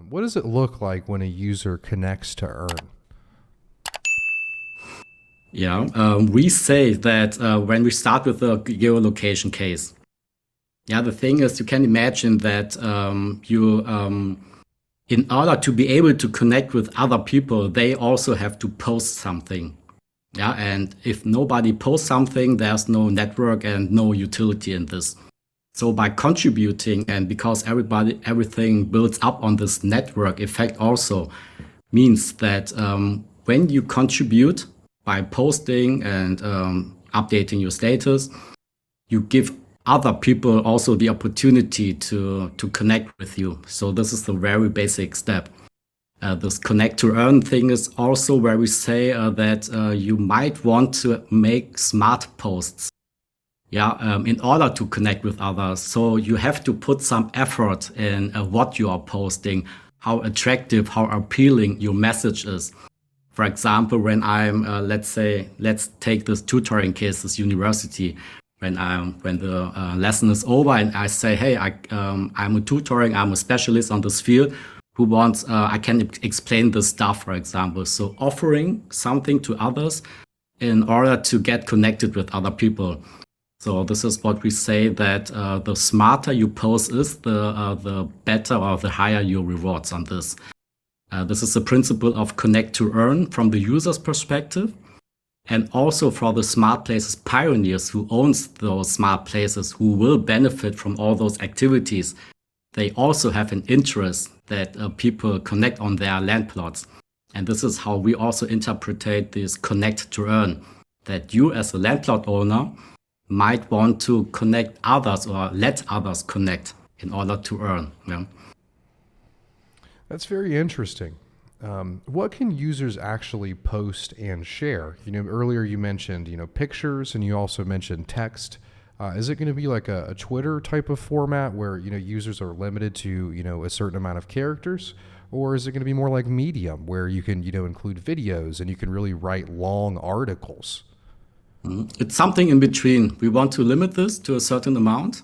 What does it look like when a user connects to earn? Yeah, we say that when we start with the geolocation case, yeah, the thing is, you can imagine that in order to be able to connect with other people, they also have to post something. Yeah, and if nobody posts something, there's no network and no utility in this. So by contributing, and because everything builds up on this network effect also, means that when you contribute by posting and updating your status, you give other people also the opportunity to connect with you. So this is the very basic step. This connect to earn thing is also where we say that you might want to make smart posts, yeah, in order to connect with others. So you have to put some effort in what you are posting, how attractive, how appealing your message is. For example, when I'm, let's take this tutoring case, this university. When the lesson is over and I say, hey, I'm a tutoring, I'm a specialist on this field who wants, I can explain this stuff, for example. So offering something to others in order to get connected with other people. So this is what we say that the smarter you post is, the better or the higher your rewards on this. This is the principle of connect to earn from the user's perspective. And also for the smart places pioneers who owns those smart places, who will benefit from all those activities, they also have an interest that people connect on their land plots. And this is how we also interpret this connect to earn, that you as a land plot owner might want to connect others or let others connect in order to earn. Yeah. That's very interesting. What can users actually post and share? Earlier you mentioned, pictures, and you also mentioned text. Is it going to be like a Twitter type of format where, users are limited to, a certain amount of characters? Or is it going to be more like Medium where you can, include videos and you can really write long articles? It's something in between. We want to limit this to a certain amount.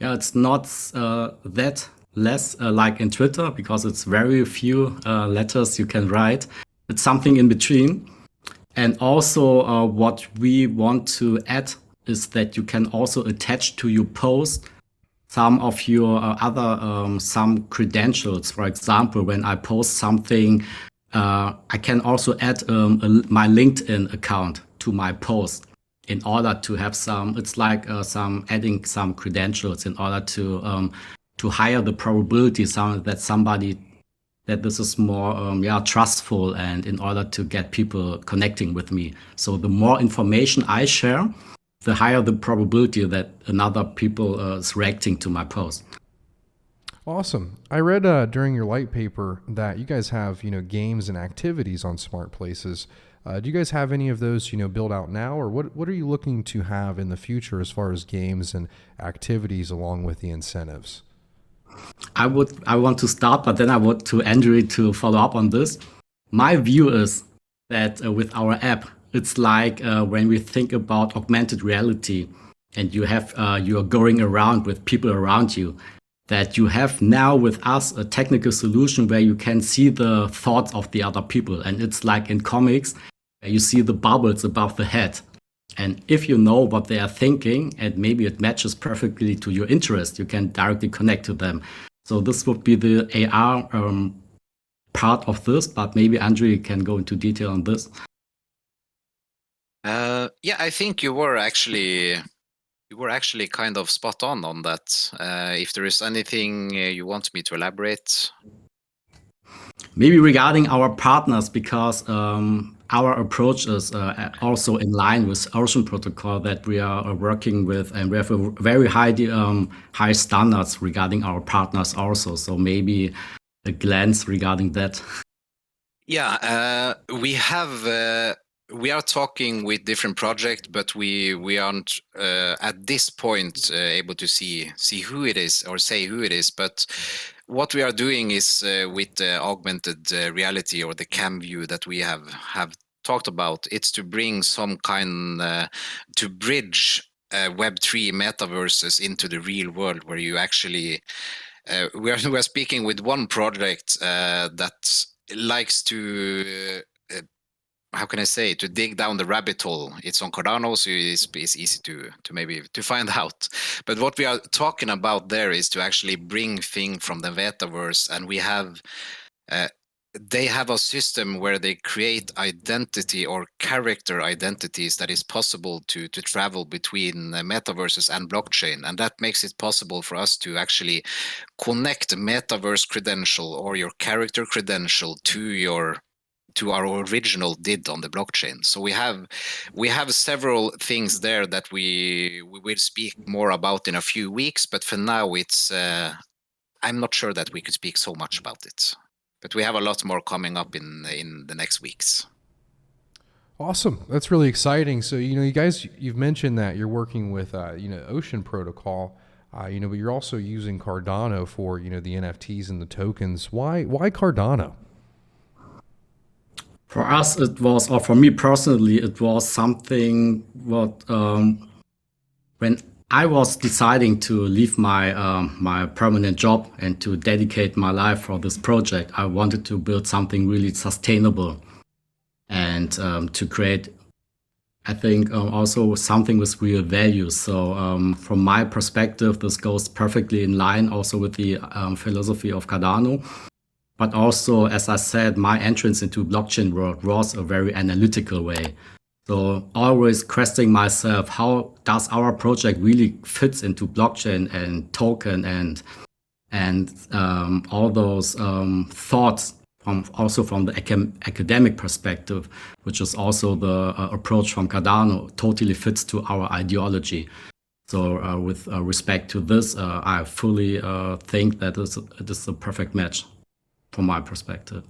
Yeah, it's not that less like in Twitter because it's very few letters you can write. It's something in between. And also what we want to add is that you can also attach to your post some of your some credentials. For example, when I post something, I can also add my LinkedIn account to my post in order to have some, it's like some adding some credentials in order to higher the probability that this is more trustful and in order to get people connecting with me. So the more information I share, the higher the probability that another people is reacting to my post. Awesome. I read during your light paper that you guys have, games and activities on smart places. Do you guys have any of those, built out now, or what are you looking to have in the future as far as games and activities along with the incentives? I want to start, but then I want to Andrew to follow up on this. My view is that with our app, it's like when we think about augmented reality, and you're going around with people around you, that you have now with us a technical solution where you can see the thoughts of the other people, and it's like in comics, where you see the bubbles above the head. And if you know what they are thinking and maybe it matches perfectly to your interest, you can directly connect to them. So this would be the AR part of this, but maybe Andrew can go into detail on this. Yeah, I think you were actually kind of spot on that. If there is anything you want me to elaborate. Maybe regarding our partners, because our approach is also in line with Ocean Protocol that we are working with, and we have a very high standards regarding our partners also. So maybe a glance regarding that. Yeah, we are talking with different projects, but we aren't at this point able to see who it is or say who it is. But what we are doing is with the augmented reality or the cam view that we have talked about, it's to bring some kind to bridge Web3 metaverses into the real world, where you actually we are speaking with one project that likes to how can I say, to dig down the rabbit hole. It's on Cardano, so it's easy to maybe to find out. But what we are talking about there is to actually bring things from the metaverse, and we have they have a system where they create identity or character identities that is possible to travel between metaverses and blockchain, and that makes it possible for us to actually connect a metaverse credential or your character credential to our original did on the blockchain. So we have several things there that we will speak more about in a few weeks, but for now it's I'm not sure that we could speak so much about it. But we have a lot more coming up in the next weeks. Awesome. That's really exciting. So, you guys, you've mentioned that you're working with, Ocean Protocol, but you're also using Cardano for, the NFTs and the tokens. Why Cardano? For us, it was, or for me personally, it was something what when I was deciding to leave my permanent job and to dedicate my life for this project, I wanted to build something really sustainable and to create, I think, also something with real value. So from my perspective, this goes perfectly in line also with the philosophy of Cardano. But also, as I said, my entrance into blockchain world was a very analytical way. So always questioning myself, how does our project really fits into blockchain and token and all those thoughts from the academic perspective, which is also the approach from Cardano, totally fits to our ideology. So with respect to this, I fully think that it is a perfect match from my perspective.